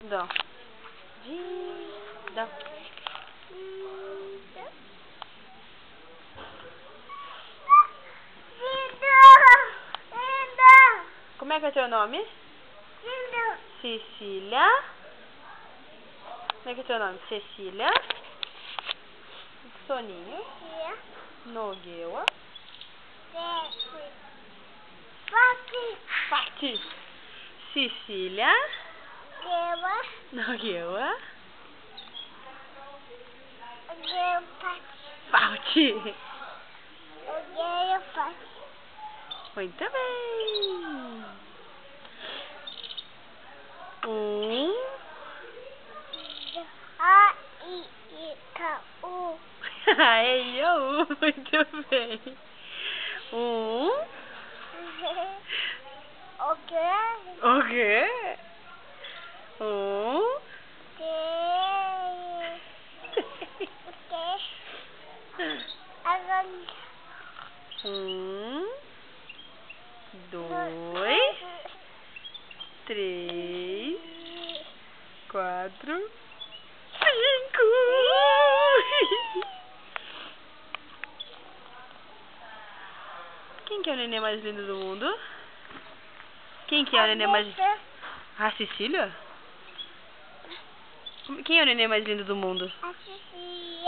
Dá. Dá. Como é que é teu nome? Cecília. Como é que é teu nome? Cecília. Soninho. Nogueira. Fati. Cecília. Nogueira. Fati. Muito bem. Aí, muito bem. O quê? Dois, três, quatro, cinco. Quem que é o neném mais lindo do mundo? Quem que é o neném mais... A Cecília? Quem é o neném mais lindo do mundo? A Cecília.